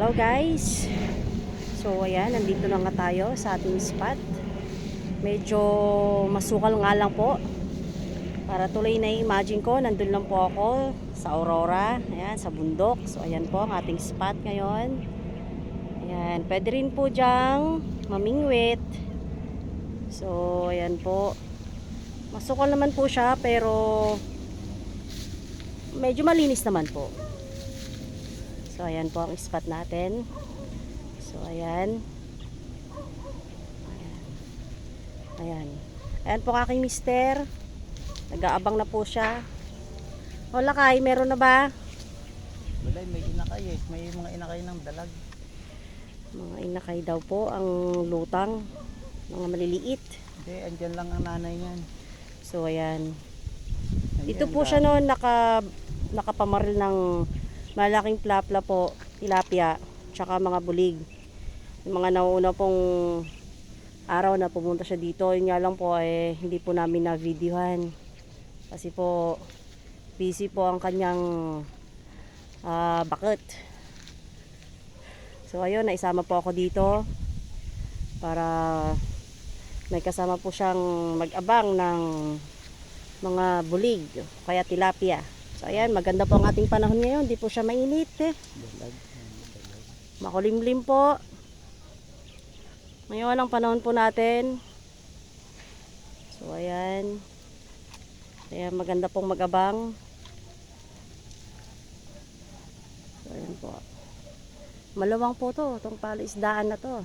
Hello guys. So ayan, nandito na nga tayo sa ating spot. Medyo masukal nga lang po. Para tuloy na imagine ko, nandun lang po ako sa Aurora, ayan, sa bundok. So ayan po ang ating spot ngayon. Ayan, pwede rin po dyang mamingwit. So ayan po. Masukal naman po siya pero medyo malinis naman po. So ayan po ang spot natin. So ayan. Ayan. Ayan po aking mister. Nag-aabang na po siya. Hola Kay, meron na ba? Wala, may inakay eh. May mga inakay ng dalag. Mga inakay daw po ang lutang. Mga maliliit. Hindi, andyan lang ang nanay niyan. So ayan. Andyan Dito po siya noon nakapamaril ng malaking plapla po, tilapia, tsaka mga bulig. Yung mga nauuna pong araw na pumunta siya dito, yun nga lang po hindi po namin na-videohan. Kasi po busy po ang kanyang bucket. So ayun, naisama po ako dito para may kasama po siyang mag-abang ng mga bulig, kaya tilapia. So ayan, maganda po ang ating panahon ngayon, di po siya mainit Dalag. makulimlim po. Ngayon ang panahon po natin. So ayan. Kaya maganda pong mag-abang. So ayan po. Malawang po to, itong palaisdaan na to.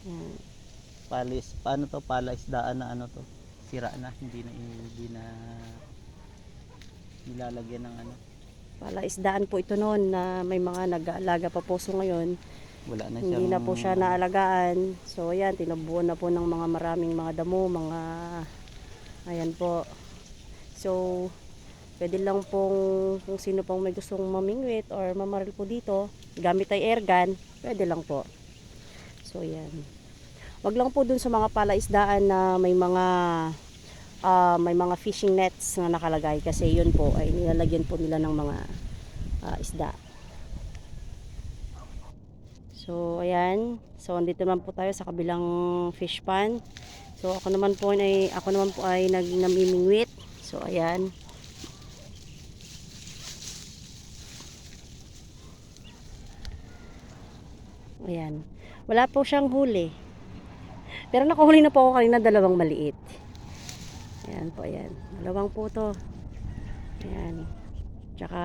Ayan. Paano to? Palaisdaan na ano to? Sira na, hindi na nilalagyan ng ano. Palaisdaan po ito noon na may mga nag-aalaga pa po. So ngayon, Wala na hindi na po siya naalagaan. So ayan, tinubuan na po ng mga maraming mga damo, mga ayan po. So pwede lang pong kung sino pong may gustong mamingwit or mamaril po dito, gamit ay airgun, pwede lang po. So ayan. Wag lang po dun sa mga palaisdaan na may mga fishing nets na nakalagay kasi yun po ay nilalagyan po nila ng mga isda. So ayan, so andito naman po tayo sa kabilang fish pond. So ako naman po ay namimingwit. So ayan. Ayan. Wala po siyang huli. Pero nakahuli na po ako kanina, dalawang maliit. Ayan po, ayan. Dalawang po to. Ayan. Tsaka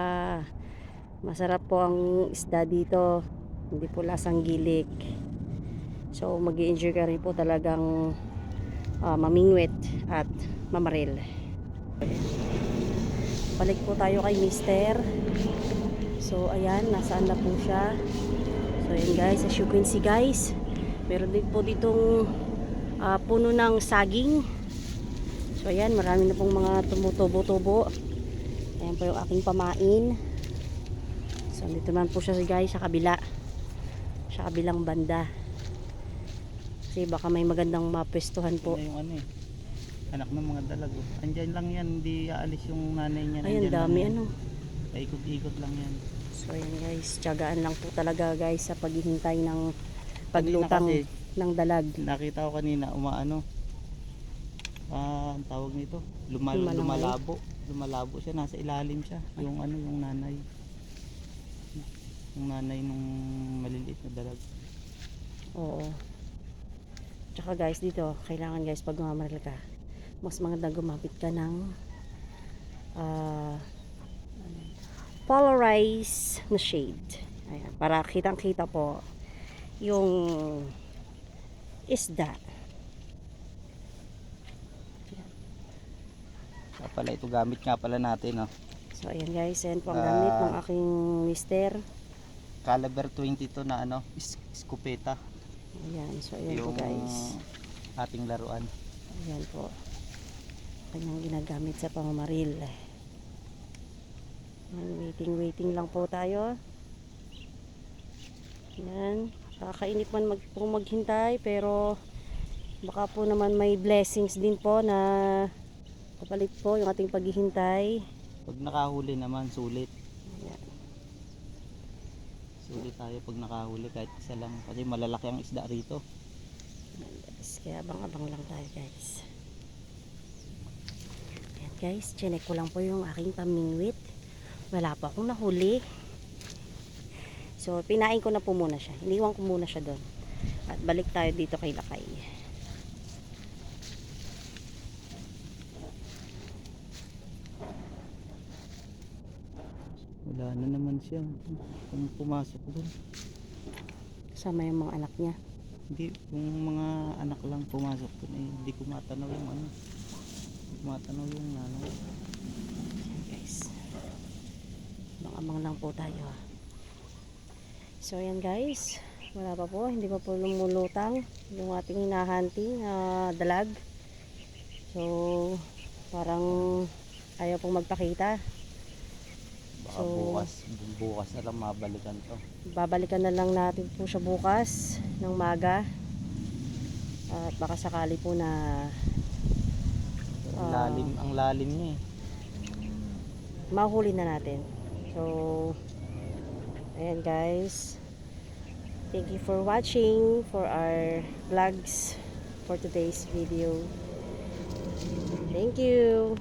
masarap po ang isda dito. Hindi po lasang gilik. So mag-i-enjoy ka rin po talagang mamingwit at mamaril. Balik po tayo kay mister. So ayan, nasaan na po siya. So ayan guys, as you can see guys, meron din po ditong puno ng saging. So ayan, marami na pong mga tumutubo-tubo. Ayan po yung aking pamain. So dito naman po siya guys sa kabila. Sa kabilang banda. Kasi baka may magandang mapwestuhan po. Ano yung ano eh. Anak ng mga dalag. Andyan lang yan, hindi aalis yung nanay niya. Ayan, dami ano. Paikot-ikot lang yan. So ayan guys, tiyagaan lang po talaga guys sa paghihintay ng paglutang ng dalag. Nakita ko kanina umaano. Ang tawag nito, lumalabo siya, nasa ilalim siya, yung ano, yung nanay nung maliliit na dalag. Oo. Tsaka guys dito, kailangan guys pag mamaril ka, mas maganda gumamit ka ng polarized na shade. Ayan, para kitang kita po yung isda. Pala ito gamit nga pala natin, oh. So ayan guys, yan po ang gamit ng aking mister. Caliber 22 na ano, escopeta. Ayan, so ayan po Yung guys. ating laruan. Ayan po. Kanyang ginagamit sa pamamaril. Ayan, waiting lang po tayo. Ayan, kakainip man maghintay pero baka po naman may blessings din po na kapalit po yung ating paghihintay. Pag nakahuli naman, sulit. Ayan. Huli tayo pag nakahuli kahit isa lang. Kasi malalaki ang isda rito. Ayan, guys, kaya abang-abang lang tayo guys. Ayan guys, chinek ko lang po yung aking pamingwit. Wala pa akong nahuli. So, pinain ko na po muna siya. Iniwan ko muna siya doon. At balik tayo dito kay Lakay. Wala na naman siya. Kung pumasok doon. Kasama yung mga anak niya. Hindi, yung mga anak lang pumasok doon eh. Hindi ko matanaw yung ano. Hindi ko matanaw yung nanay. Ayan guys. Abang-abang lang po tayo. So ayan guys. Wala pa po. Hindi pa po lumulutang yung ating hinahunting dalag. So parang ayaw pong magpakita. Baka So, bukas na lang mabalikan to. Babalikan na lang natin po siya bukas ng maga. At baka sakali po na Ang lalim niya eh. mahuli na natin. So ayan guys. Thank you for watching for our vlogs for today's video. Thank you.